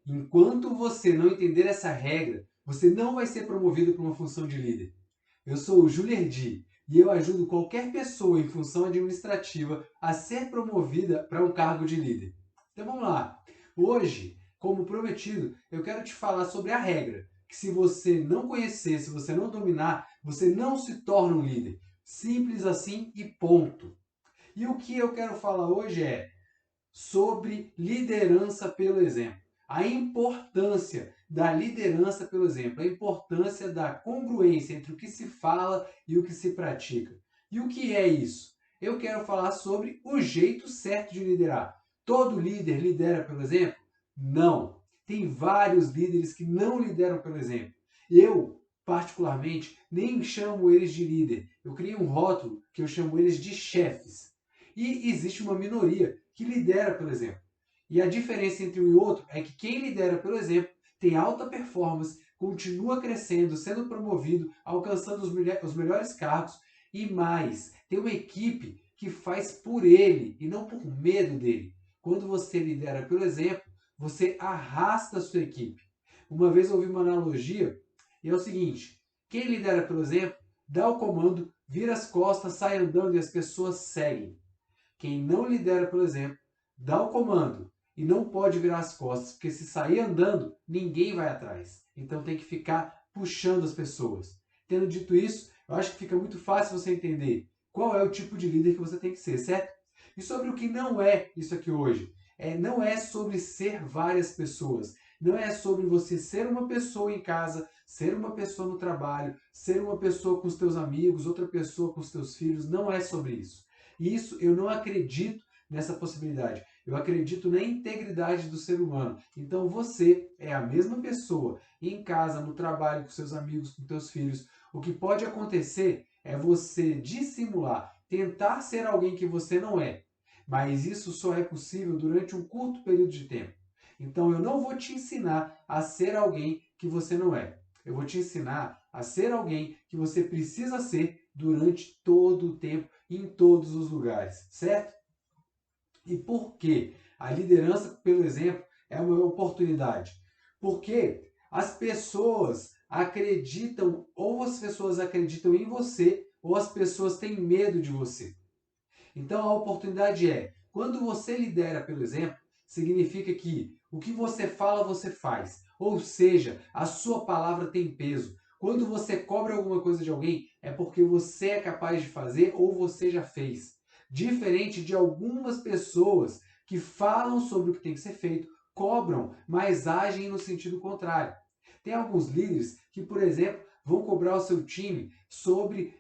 Enquanto você não entender essa regra, você não vai ser promovido para uma função de líder. Eu sou o Julerdi e eu ajudo qualquer pessoa em função administrativa a ser promovida para um cargo de líder. Então vamos lá. Hoje, como prometido, eu quero te falar sobre a regra, que se você não conhecer, se você não dominar, você não se torna um líder. Simples assim e ponto. E o que eu quero falar hoje é sobre liderança pelo exemplo. A importância da liderança pelo exemplo, a importância da congruência entre o que se fala e o que se pratica. E o que é isso? Eu quero falar sobre o jeito certo de liderar. Todo líder lidera pelo exemplo? Não. Tem vários líderes que não lideram pelo exemplo. Eu, particularmente, nem chamo eles de líder. Eu criei um rótulo que eu chamo eles de chefes. E existe uma minoria que lidera pelo exemplo. E a diferença entre um e outro é que quem lidera pelo exemplo tem alta performance, continua crescendo, sendo promovido, alcançando os melhores cargos e mais, tem uma equipe que faz por ele e não por medo dele. Quando você lidera pelo exemplo, você arrasta a sua equipe. Uma vez eu ouvi uma analogia e é o seguinte: quem lidera pelo exemplo dá o comando, vira as costas, sai andando e as pessoas seguem. Quem não lidera pelo exemplo, dá o comando e não pode virar as costas, porque se sair andando, ninguém vai atrás. Então tem que ficar puxando as pessoas. Tendo dito isso, eu acho que fica muito fácil você entender qual é o tipo de líder que você tem que ser, certo? E sobre o que não é isso aqui hoje. Não é sobre ser várias pessoas. Não é sobre você ser uma pessoa em casa, ser uma pessoa no trabalho, ser uma pessoa com os teus amigos, outra pessoa com os teus filhos. Não é sobre isso. Isso eu não acredito nessa possibilidade. Eu acredito na integridade do ser humano. Então você é a mesma pessoa em casa, no trabalho, com seus amigos, com seus filhos. O que pode acontecer é você dissimular, tentar ser alguém que você não é. Mas isso só é possível durante um curto período de tempo. Então eu não vou te ensinar a ser alguém que você não é. Eu vou te ensinar a ser alguém que você precisa ser durante todo o tempo, em todos os lugares, certo? E por que a liderança pelo exemplo é uma oportunidade? Porque as pessoas acreditam, ou as pessoas acreditam em você, ou as pessoas têm medo de você. Então a oportunidade é, quando você lidera pelo exemplo, significa que o que você fala, você faz. Ou seja, a sua palavra tem peso. Quando você cobra alguma coisa de alguém, é porque você é capaz de fazer ou você já fez. Diferente de algumas pessoas que falam sobre o que tem que ser feito, cobram, mas agem no sentido contrário. Tem alguns líderes que, por exemplo, vão cobrar o seu time sobre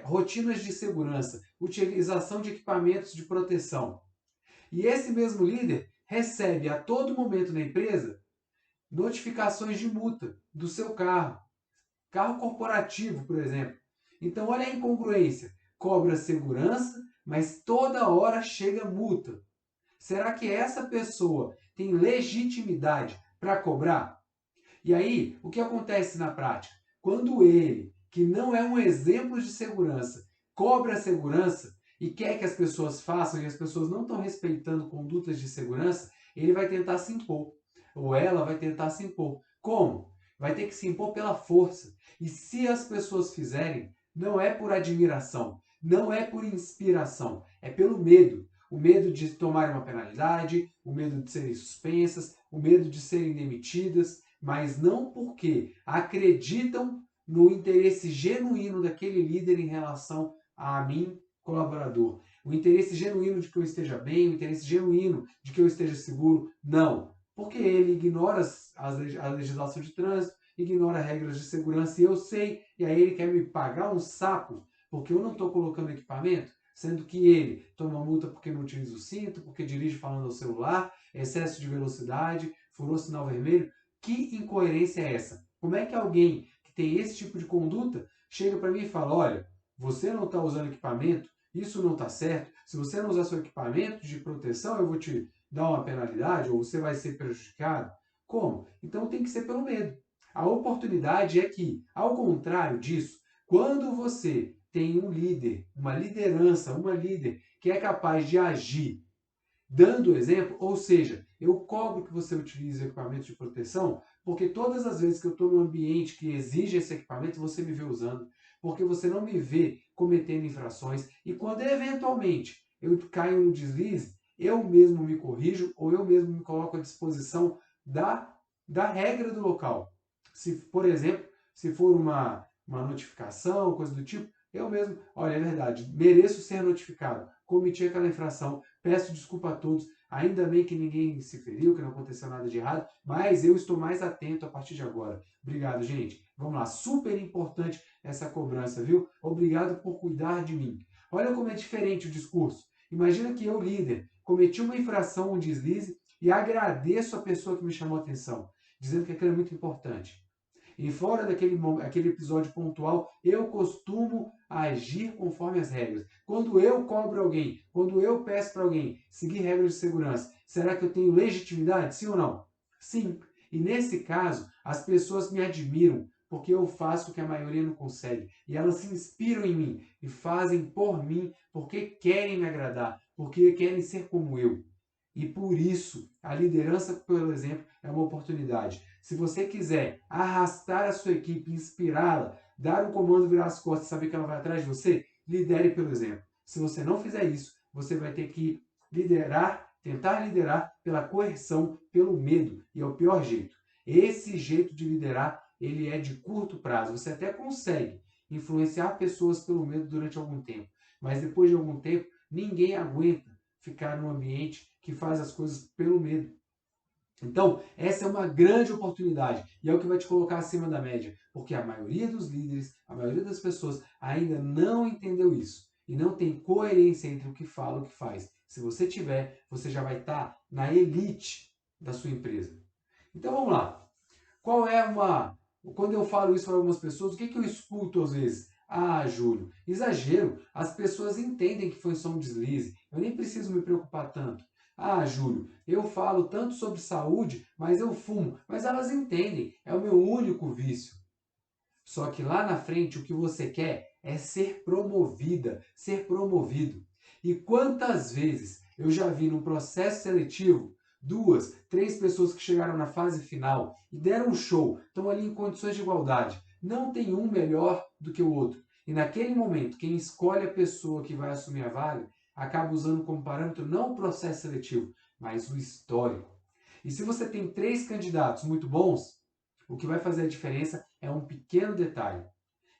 rotinas de segurança, utilização de equipamentos de proteção. E esse mesmo líder recebe a todo momento na empresa notificações de multa do seu carro, carro corporativo, por exemplo. Então, olha a incongruência: cobra segurança, mas toda hora chega multa. Será que essa pessoa tem legitimidade para cobrar? E aí, o que acontece na prática? Quando ele, que não é um exemplo de segurança, cobra a segurança e quer que as pessoas façam e as pessoas não estão respeitando condutas de segurança, ele vai tentar se impor. Ou ela vai tentar se impor. Como? Vai ter que se impor pela força. E se as pessoas fizerem, não é por admiração, não é por inspiração, é pelo medo. O medo de tomar uma penalidade, o medo de serem suspensas, o medo de serem demitidas, mas não porque acreditam no interesse genuíno daquele líder em relação a mim, colaborador. O interesse genuíno de que eu esteja bem, o interesse genuíno de que eu esteja seguro. Não. Porque ele ignora a legislação de trânsito, ignora regras de segurança e eu sei, e aí ele quer me pagar um sapo porque eu não estou colocando equipamento, sendo que ele toma multa porque não utiliza o cinto, porque dirige falando ao celular, excesso de velocidade, furou sinal vermelho. Que incoerência é essa? Como é que alguém que tem esse tipo de conduta chega para mim e fala: olha, você não está usando equipamento, isso não está certo, se você não usar seu equipamento de proteção, eu vou te dar uma penalidade ou você vai ser prejudicado? Como? Então tem que ser pelo medo. A oportunidade é que, ao contrário disso, quando você tem um líder, uma liderança, uma líder que é capaz de agir dando exemplo, ou seja, eu cobro que você utilize equipamentos de proteção, porque todas as vezes que eu estou num ambiente que exige esse equipamento, você me vê usando, porque você não me vê cometendo infrações, e quando eventualmente eu caio no deslize, eu mesmo me corrijo, ou eu mesmo me coloco à disposição da regra do local. Se, por exemplo, se for uma notificação, coisa do tipo, eu mesmo, olha, é verdade, mereço ser notificado, cometi aquela infração, peço desculpa a todos, ainda bem que ninguém se feriu, que não aconteceu nada de errado, mas eu estou mais atento a partir de agora. Obrigado, gente. Vamos lá, super importante essa cobrança, viu? Obrigado por cuidar de mim. Olha como é diferente o discurso. Imagina que eu, líder, cometi uma infração, um deslize, e agradeço a pessoa que me chamou a atenção, dizendo que aquilo é muito importante. E fora aquele episódio pontual, eu costumo agir conforme as regras. Quando eu cobro alguém, quando eu peço para alguém seguir regras de segurança, será que eu tenho legitimidade? Sim ou não? Sim. E nesse caso, as pessoas me admiram, porque eu faço o que a maioria não consegue. E elas se inspiram em mim e fazem por mim, porque querem me agradar, porque querem ser como eu. E por isso, a liderança pelo exemplo é uma oportunidade. Se você quiser arrastar a sua equipe, inspirá-la, dar um comando, virar as costas e saber que ela vai atrás de você, lidere pelo exemplo. Se você não fizer isso, você vai ter que liderar, tentar liderar pela coerção, pelo medo. E é o pior jeito. Esse jeito de liderar, ele é de curto prazo. Você até consegue influenciar pessoas pelo medo durante algum tempo. Mas depois de algum tempo, ninguém aguenta ficar num ambiente que faz as coisas pelo medo. Então, essa é uma grande oportunidade e é o que vai te colocar acima da média, porque a maioria dos líderes, a maioria das pessoas ainda não entendeu isso e não tem coerência entre o que fala e o que faz. Se você tiver, você já vai estar na elite da sua empresa. Então vamos lá. Qual é uma... Quando eu falo isso para algumas pessoas, o que eu escuto às vezes? Ah, Júlio, exagero. As pessoas entendem que foi só um deslize. Eu nem preciso me preocupar tanto. Ah, Júlio, eu falo tanto sobre saúde, mas eu fumo. Mas elas entendem. É o meu único vício. Só que lá na frente o que você quer é ser promovida, ser promovido. E quantas vezes eu já vi num processo seletivo 2, 3 pessoas que chegaram na fase final e deram um show, estão ali em condições de igualdade. Não tem um melhor do que o outro. E naquele momento, quem escolhe a pessoa que vai assumir a vaga acaba usando como parâmetro não o processo seletivo, mas o histórico. E se você tem 3 candidatos muito bons, o que vai fazer a diferença é um pequeno detalhe.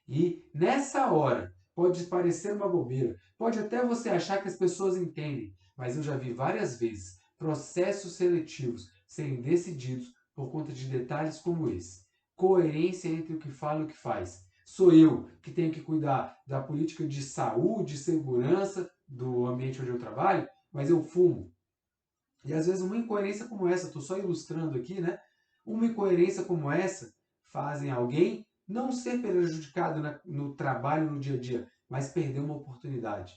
E nessa hora, pode parecer uma bobeira, pode até você achar que as pessoas entendem, mas eu já vi várias vezes processos seletivos serem decididos por conta de detalhes como esse. Coerência entre o que fala e o que faz. Sou eu que tenho que cuidar da política de saúde e segurança do ambiente onde eu trabalho, mas eu fumo. E às vezes uma incoerência como essa, estou só ilustrando aqui, né? Uma incoerência como essa fazem alguém não ser prejudicado no trabalho, no dia a dia, mas perder uma oportunidade.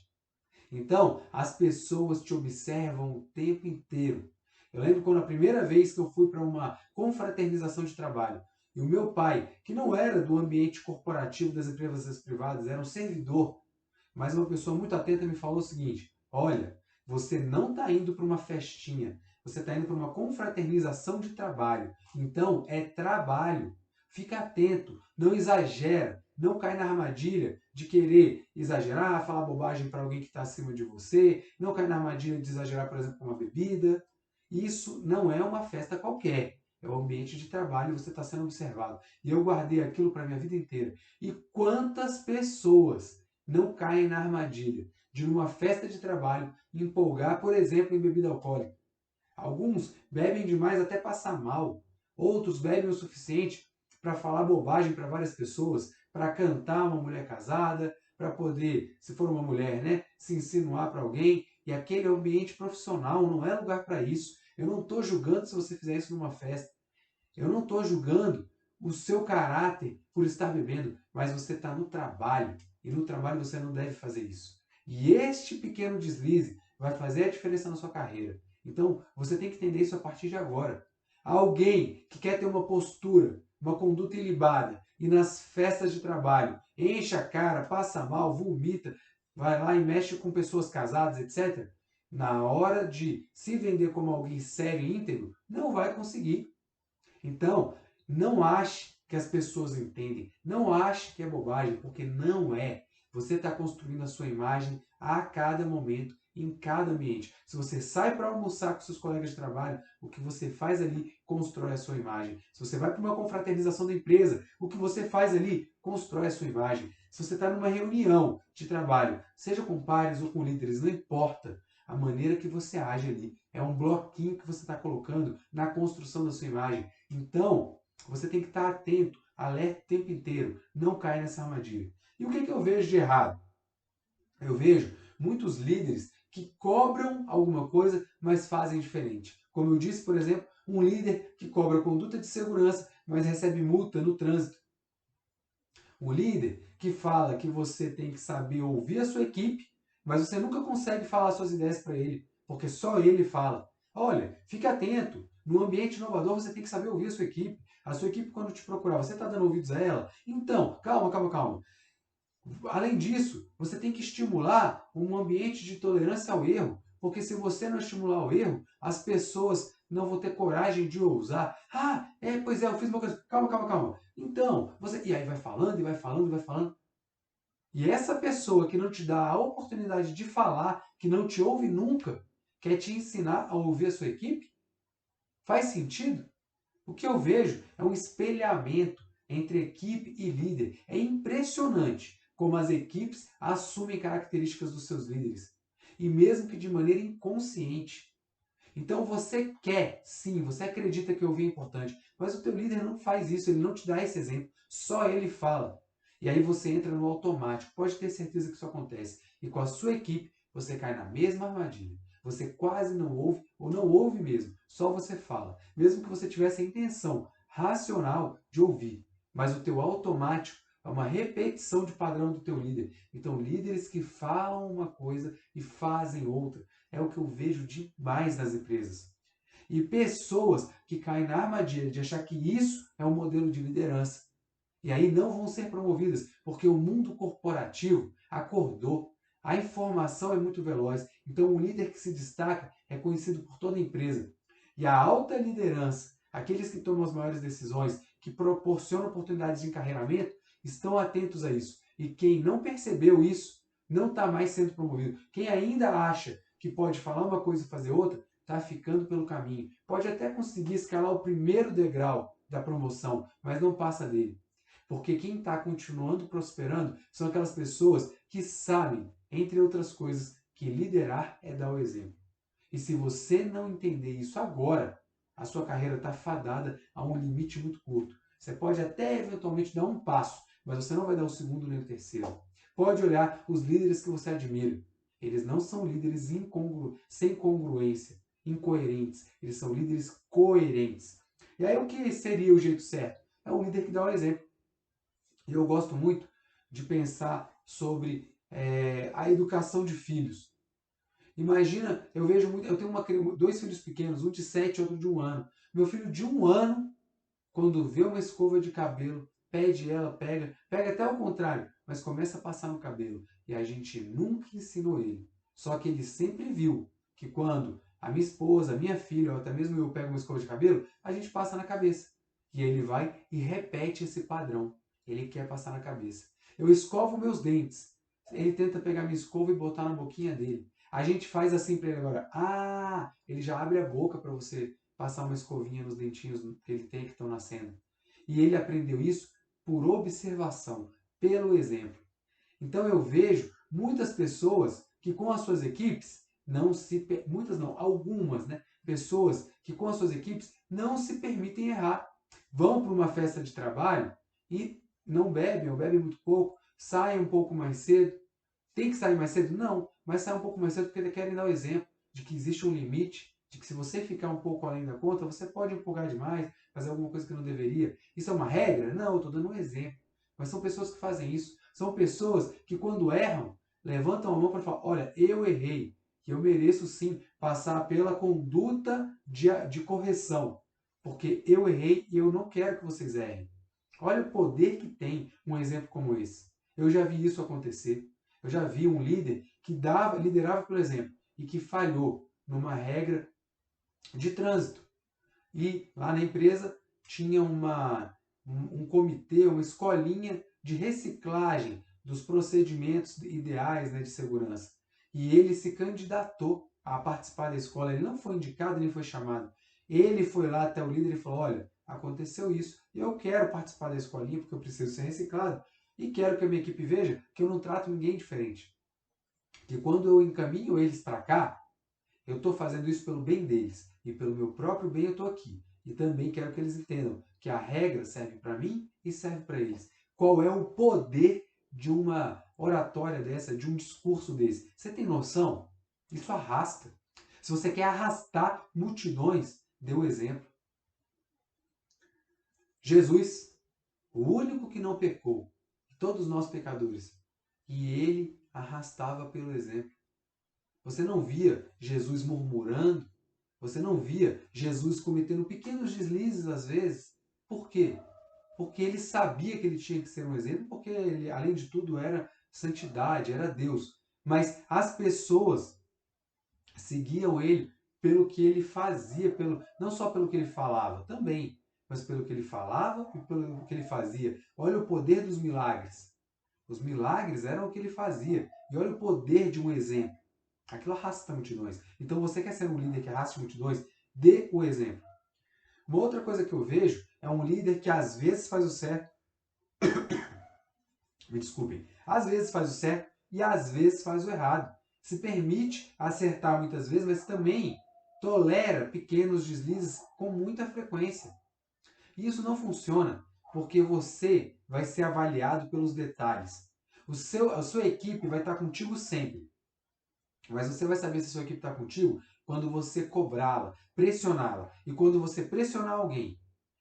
Então, as pessoas te observam o tempo inteiro. Eu lembro quando a primeira vez que eu fui para uma confraternização de trabalho, e o meu pai, que não era do ambiente corporativo das empresas privadas, era um servidor, mas uma pessoa muito atenta me falou o seguinte: olha, você não está indo para uma festinha, você está indo para uma confraternização de trabalho. Então, é trabalho. Fica atento, não exagera, não cai na armadilha de querer exagerar, falar bobagem para alguém que está acima de você, não cai na armadilha de exagerar, por exemplo, com uma bebida. Isso não é uma festa qualquer. É o ambiente de trabalho e você está sendo observado. E eu guardei aquilo para a minha vida inteira. E quantas pessoas não caem na armadilha de, numa festa de trabalho, empolgar, por exemplo, em bebida alcoólica. Alguns bebem demais até passar mal. Outros bebem o suficiente para falar bobagem para várias pessoas, para cantar uma mulher casada, para poder, se for uma mulher, né, se insinuar para alguém. E aquele é um ambiente profissional, não é lugar para isso. Eu não estou julgando se você fizer isso numa festa. Eu não estou julgando o seu caráter por estar bebendo, mas você está no trabalho. E no trabalho você não deve fazer isso. E este pequeno deslize vai fazer a diferença na sua carreira. Então, você tem que entender isso a partir de agora. Alguém que quer ter uma postura, uma conduta ilibada, e nas festas de trabalho enche a cara, passa mal, vomita, vai lá e mexe com pessoas casadas, etc. na hora de se vender como alguém sério e íntegro, não vai conseguir. Então, não ache que as pessoas entendem, não ache que é bobagem, porque não é. Você está construindo a sua imagem a cada momento, em cada ambiente. Se você sai para almoçar com seus colegas de trabalho, o que você faz ali constrói a sua imagem. Se você vai para uma confraternização da empresa, o que você faz ali constrói a sua imagem. Se você está numa reunião de trabalho, seja com pares ou com líderes, não importa a maneira que você age ali. É um bloquinho que você está colocando na construção da sua imagem. Então, você tem que estar atento, alerta o tempo inteiro, não cair nessa armadilha. E o que eu vejo de errado? Eu vejo muitos líderes que cobram alguma coisa, mas fazem diferente. Como eu disse, por exemplo, um líder que cobra conduta de segurança, mas recebe multa no trânsito. Um líder que fala que você tem que saber ouvir a sua equipe, mas você nunca consegue falar suas ideias para ele, porque só ele fala. Olha, fique atento. No ambiente inovador, você tem que saber ouvir a sua equipe. A sua equipe, quando te procurar, você está dando ouvidos a ela? Então, calma. Além disso, você tem que estimular um ambiente de tolerância ao erro, porque se você não estimular o erro, as pessoas não vão ter coragem de ousar. Pois é, eu fiz uma coisa. Calma. Então, você. E aí vai falando, e vai falando, e vai falando. E essa pessoa que não te dá a oportunidade de falar, que não te ouve nunca, quer te ensinar a ouvir a sua equipe? Faz sentido? O que eu vejo é um espelhamento entre equipe e líder. É impressionante como as equipes assumem características dos seus líderes. E mesmo que de maneira inconsciente. Então você quer, sim, você acredita que ouvir é importante, mas o teu líder não faz isso, ele não te dá esse exemplo, só ele fala. E aí você entra no automático, pode ter certeza que isso acontece. E com a sua equipe, você cai na mesma armadilha. Você quase não ouve, ou não ouve mesmo, só você fala. Mesmo que você tivesse a intenção racional de ouvir, mas o teu automático é uma repetição de padrão do teu líder. Então, líderes que falam uma coisa e fazem outra. É o que eu vejo demais nas empresas. E pessoas que caem na armadilha de achar que isso é um modelo de liderança. E aí não vão ser promovidas, porque o mundo corporativo acordou. A informação é muito veloz. Então, o líder que se destaca é conhecido por toda a empresa. E a alta liderança, aqueles que tomam as maiores decisões, que proporcionam oportunidades de encarreiramento, estão atentos a isso. E quem não percebeu isso, não está mais sendo promovido. Quem ainda acha que pode falar uma coisa e fazer outra, está ficando pelo caminho. Pode até conseguir escalar o primeiro degrau da promoção, mas não passa dele. Porque quem está continuando prosperando são aquelas pessoas que sabem, entre outras coisas, que liderar é dar o exemplo. E se você não entender isso agora, a sua carreira está fadada a um limite muito curto. Você pode até eventualmente dar um passo, mas você não vai dar o segundo nem o terceiro. Pode olhar os líderes que você admira. Eles não são líderes sem congruência, incoerentes. Eles são líderes coerentes. E aí o que seria o jeito certo? É um líder que dá o exemplo. E eu gosto muito de pensar sobre a educação de filhos. Imagina, eu vejo muito, eu tenho dois filhos pequenos, um de 7 e outro de 1 ano. Meu filho de 1 ano, quando vê uma escova de cabelo, pede ela, pega até o contrário, mas começa a passar no cabelo. E a gente nunca ensinou ele. Só que ele sempre viu que quando a minha esposa, a minha filha, ou até mesmo eu pego uma escova de cabelo, a gente passa na cabeça. E ele vai e repete esse padrão. Ele quer passar na cabeça. Eu escovo meus dentes. Ele tenta pegar minha escova e botar na boquinha dele. A gente faz assim para ele agora. Ele já abre a boca para você passar uma escovinha nos dentinhos que ele tem que estão nascendo. E ele aprendeu isso por observação, pelo exemplo. Então eu vejo muitas pessoas que com as suas equipes muitas não, algumas, né, pessoas que com as suas equipes não se permitem errar. Vão para uma festa de trabalho e não bebem ou bebem muito pouco, saem um pouco mais cedo. Tem que sair mais cedo? Não, mas sai um pouco mais cedo porque eles querem dar o exemplo de que existe um limite, de que se você ficar um pouco além da conta, você pode empolgar demais, fazer alguma coisa que não deveria. Isso é uma regra? Não, eu estou dando um exemplo. Mas são pessoas que fazem isso. São pessoas que quando erram, levantam a mão para falar, olha, eu errei, que eu mereço sim passar pela conduta de correção, porque eu errei e eu não quero que vocês errem. Olha o poder que tem um exemplo como esse. Eu já vi isso acontecer. Eu já vi um líder que liderava pelo exemplo. e que falhou numa regra de trânsito. E lá na empresa tinha um comitê, uma escolinha de reciclagem dos procedimentos ideais, né, de segurança. E ele se candidatou a participar da escola. Ele não foi indicado nem foi chamado. Ele foi lá até o líder e falou: olha, aconteceu isso, eu quero participar da escolinha porque eu preciso ser reciclado e quero que a minha equipe veja que eu não trato ninguém diferente. Que quando eu encaminho eles para cá, eu estou fazendo isso pelo bem deles e pelo meu próprio bem eu estou aqui. E também quero que eles entendam que a regra serve para mim e serve para eles. Qual é o poder de uma oratória dessa, de um discurso desse? Você tem noção? Isso arrasta. Se você quer arrastar multidões, dê o exemplo. Jesus, o único que não pecou, todos nós pecadores, e ele arrastava pelo exemplo. Você não via Jesus murmurando, você não via Jesus cometendo pequenos deslizes às vezes. Por quê? Porque ele sabia que ele tinha que ser um exemplo, porque ele, além de tudo, era santidade, era Deus. Mas as pessoas seguiam ele pelo que ele fazia, não só pelo que ele falava, também, mas pelo que ele falava e pelo que ele fazia. Olha o poder dos milagres. Os milagres eram o que ele fazia. E olha o poder de um exemplo. Aquilo arrasta multidões. Então você quer ser um líder que arraste multidões? Dê o exemplo. Uma outra coisa que eu vejo é um líder que às vezes faz o certo. Me desculpem. Às vezes faz o certo e às vezes faz o errado. Se permite acertar muitas vezes, mas também tolera pequenos deslizes com muita frequência. E isso não funciona porque você vai ser avaliado pelos detalhes. A sua equipe vai estar contigo sempre. Mas você vai saber se a sua equipe está contigo quando você cobrá-la, pressioná-la. E quando você pressionar alguém,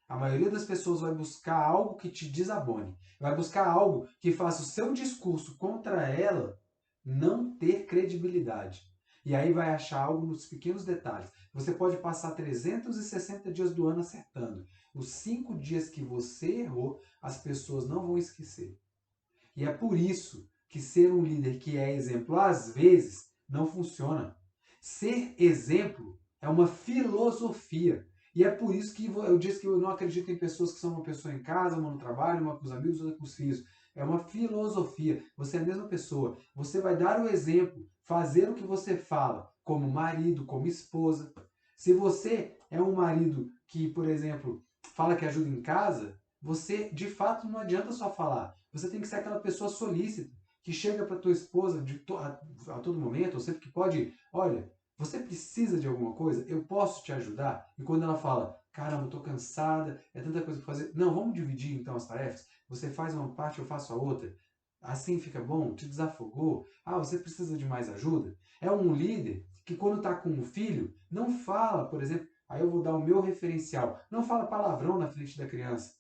a maioria das pessoas vai buscar algo que te desabone. Vai buscar algo que faça o seu discurso contra ela não ter credibilidade. E aí vai achar algo nos pequenos detalhes. Você pode passar 360 dias do ano acertando. Os 5 dias que você errou, as pessoas não vão esquecer. E é por isso que ser um líder que é exemplo, às vezes, não funciona. Ser exemplo é uma filosofia. E é por isso que eu disse que eu não acredito em pessoas que são uma pessoa em casa, uma no trabalho, uma com os amigos, outra com os filhos. É uma filosofia. Você é a mesma pessoa. Você vai dar o exemplo, fazer o que você fala, como marido, como esposa. Se você é um marido que, por exemplo, fala que ajuda em casa, você, de fato, não adianta só falar. Você tem que ser aquela pessoa solícita, que chega para tua esposa a todo momento, ou sempre que pode, olha, você precisa de alguma coisa? Eu posso te ajudar? E quando ela fala, caramba, eu tô cansada, é tanta coisa para fazer. Não, vamos dividir então as tarefas? Você faz uma parte, eu faço a outra. Assim fica bom? Te desafogou? Ah, você precisa de mais ajuda? É um líder que quando está com um filho, não fala, por exemplo, aí eu vou dar o meu referencial, não fala palavrão na frente da criança.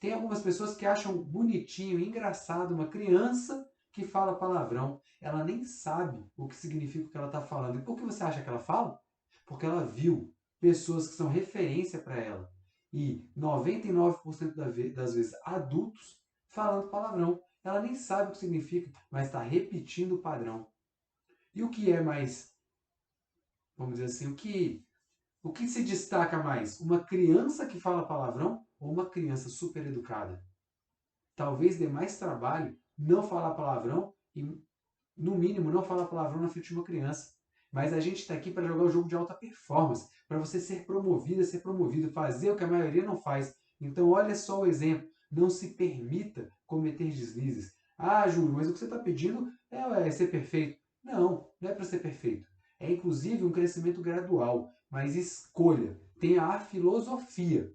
Tem algumas pessoas que acham bonitinho, engraçado uma criança que fala palavrão. Ela nem sabe o que significa o que ela está falando. E por que você acha que ela fala? Porque ela viu pessoas que são referência para ela. E 99% das vezes adultos falando palavrão. Ela nem sabe o que significa, mas está repetindo o padrão. E o que é mais, vamos dizer assim, o que se destaca mais? Uma criança que fala palavrão ou uma criança super educada? Talvez dê mais trabalho não falar palavrão e, no mínimo, não falar palavrão na frente de uma criança. Mas a gente está aqui para jogar o jogo de alta performance, para você ser promovida, ser promovido, fazer o que a maioria não faz. Então, olha só o exemplo. Não se permita cometer deslizes. Ah, Júlio, mas o que você está pedindo é ser perfeito. Não, não é para ser perfeito. É, inclusive, um crescimento gradual. Mas escolha, tenha a filosofia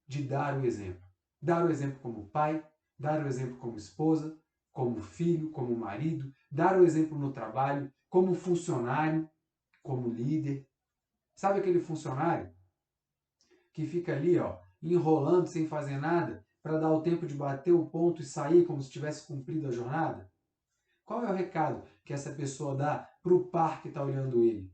de dar o exemplo. Dar o exemplo como pai, dar o exemplo como esposa, como filho, como marido, dar o exemplo no trabalho, como funcionário, como líder. Sabe aquele funcionário que fica ali, ó, enrolando sem fazer nada para dar o tempo de bater o ponto e sair como se tivesse cumprido a jornada? Qual é o recado que essa pessoa dá para o par que está olhando ele?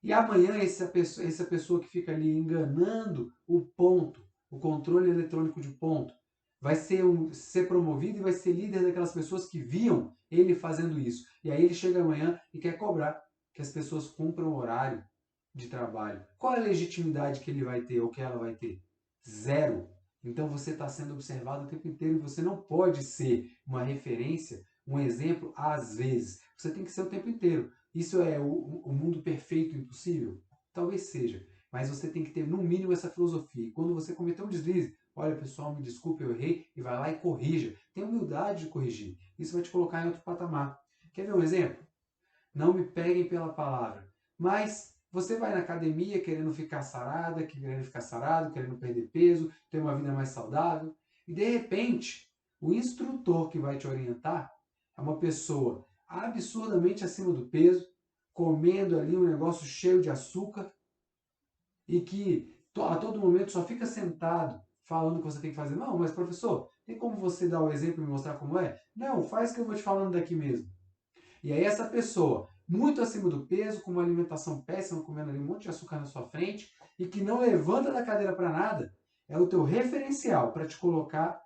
E amanhã essa pessoa que fica ali enganando o ponto, o controle eletrônico de ponto, vai ser promovido e vai ser líder daquelas pessoas que viam ele fazendo isso. E aí ele chega amanhã e quer cobrar que as pessoas cumpram o horário de trabalho? Qual é a legitimidade que ele vai ter ou que ela vai ter? Zero. Então você está sendo observado o tempo inteiro e você não pode ser uma referência, um exemplo às vezes. Você tem que ser o tempo inteiro. Isso é o mundo perfeito impossível? Talvez seja. Mas você tem que ter, no mínimo, essa filosofia. E quando você cometer um deslize, olha, pessoal, me desculpe, eu errei, e vai lá e corrija. Tenha humildade de corrigir. Isso vai te colocar em outro patamar. Quer ver um exemplo? Não me peguem pela palavra. Mas você vai na academia querendo ficar sarada, querendo ficar sarado, querendo perder peso, ter uma vida mais saudável. E de repente, o instrutor que vai te orientar é uma pessoa absurdamente acima do peso, comendo ali um negócio cheio de açúcar e que a todo momento só fica sentado falando o que você tem que fazer. Não, mas professor, tem como você dar o exemplo e me mostrar como é? Não, faz o que eu vou te falando daqui mesmo. E aí essa pessoa, muito acima do peso, com uma alimentação péssima, comendo ali um monte de açúcar na sua frente, e que não levanta da cadeira para nada, é o teu referencial para te colocar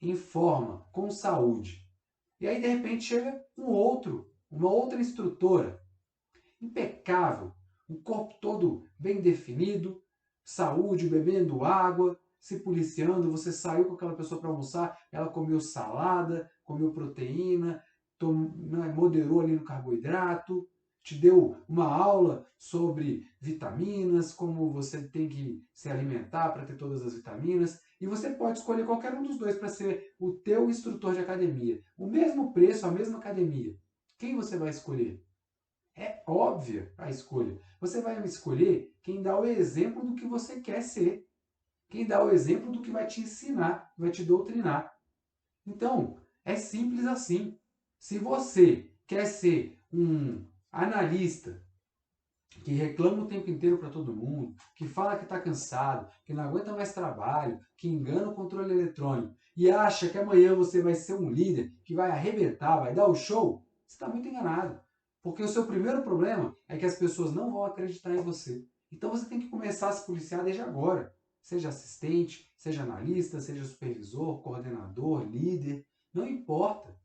em forma, com saúde. E aí, de repente, chega uma outra instrutora, impecável, o corpo todo bem definido, saúde, bebendo água, se policiando, você saiu com aquela pessoa para almoçar, ela comeu salada, comeu proteína, moderou ali no carboidrato, te deu uma aula sobre vitaminas, como você tem que se alimentar para ter todas as vitaminas, e você pode escolher qualquer um dos dois para ser o teu instrutor de academia. O mesmo preço, a mesma academia. Quem você vai escolher? É óbvia a escolha. Você vai escolher quem dá o exemplo do que você quer ser. Quem dá o exemplo do que vai te ensinar, vai te doutrinar. Então, é simples assim. Se você quer ser um analista que reclama o tempo inteiro para todo mundo, que fala que está cansado, que não aguenta mais trabalho, que engana o controle eletrônico e acha que amanhã você vai ser um líder que vai arrebentar, vai dar o show, você está muito enganado. Porque o seu primeiro problema é que as pessoas não vão acreditar em você. Então você tem que começar a se policiar desde agora. Seja assistente, seja analista, seja supervisor, coordenador, líder, não importa.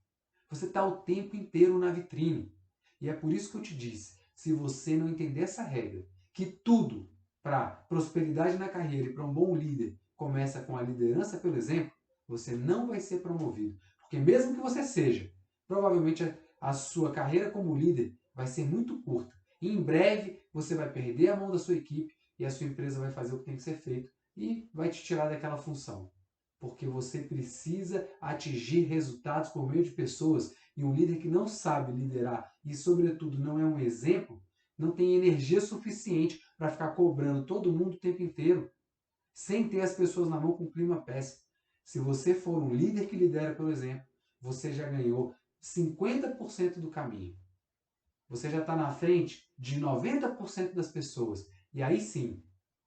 Você está o tempo inteiro na vitrine. E é por isso que eu te disse, se você não entender essa regra, que tudo para prosperidade na carreira e para um bom líder começa com a liderança pelo exemplo, você não vai ser promovido. Porque mesmo que você seja, provavelmente a sua carreira como líder vai ser muito curta. E em breve você vai perder a mão da sua equipe e a sua empresa vai fazer o que tem que ser feito e vai te tirar daquela função. Porque você precisa atingir resultados por meio de pessoas. E um líder que não sabe liderar e, sobretudo, não é um exemplo, não tem energia suficiente para ficar cobrando todo mundo o tempo inteiro, sem ter as pessoas na mão com um clima péssimo. Se você for um líder que lidera pelo exemplo, você já ganhou 50% do caminho. Você já está na frente de 90% das pessoas. E aí sim,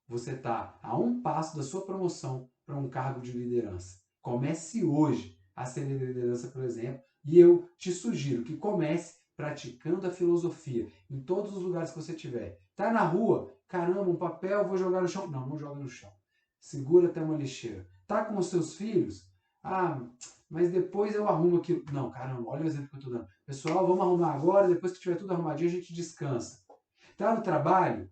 você está a um passo da sua promoção para um cargo de liderança. Comece hoje a ser liderança, por exemplo, e eu te sugiro que comece praticando a filosofia em todos os lugares que você estiver. Tá na rua, caramba, um papel, vou jogar no chão. Não, não joga no chão. Segura até uma lixeira. Tá com os seus filhos? Ah, mas depois eu arrumo aquilo. Não, caramba, olha o exemplo que eu estou dando. Pessoal, vamos arrumar agora, depois que tiver tudo arrumadinho, a gente descansa. Tá no trabalho?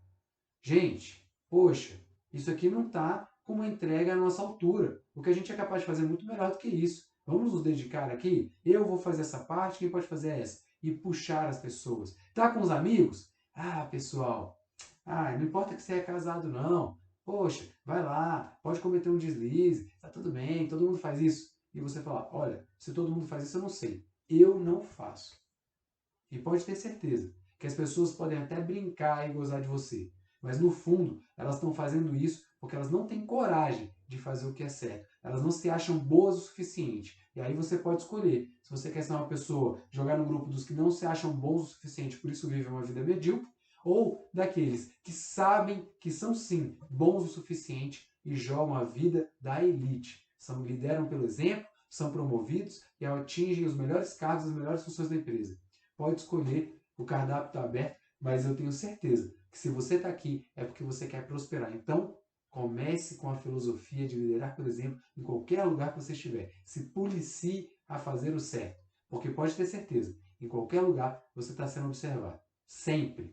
Gente, poxa, isso aqui não está com uma entrega à nossa altura. O que a gente é capaz de fazer é muito melhor do que isso. Vamos nos dedicar aqui? Eu vou fazer essa parte, quem pode fazer é essa? E puxar as pessoas. Tá com os amigos? Ah, pessoal, não importa que você é casado, não. Poxa, vai lá, pode cometer um deslize, tá tudo bem, todo mundo faz isso. E você fala, olha, se todo mundo faz isso, eu não sei. Eu não faço. E pode ter certeza que as pessoas podem até brincar e gozar de você. Mas no fundo, elas estão fazendo isso porque elas não têm coragem de fazer o que é certo. Elas não se acham boas o suficiente. E aí você pode escolher. Se você quer ser uma pessoa, jogar no grupo dos que não se acham bons o suficiente, por isso vivem uma vida medíocre, ou daqueles que sabem que são sim bons o suficiente e jogam a vida da elite. Lideram pelo exemplo, são promovidos e atingem os melhores cargos, as melhores funções da empresa. Pode escolher, o cardápio está aberto, mas eu tenho certeza que se você está aqui é porque você quer prosperar. Então, comece com a filosofia de liderar, por exemplo, em qualquer lugar que você estiver. Se policie a fazer o certo, porque pode ter certeza, em qualquer lugar você está sendo observado. sempre.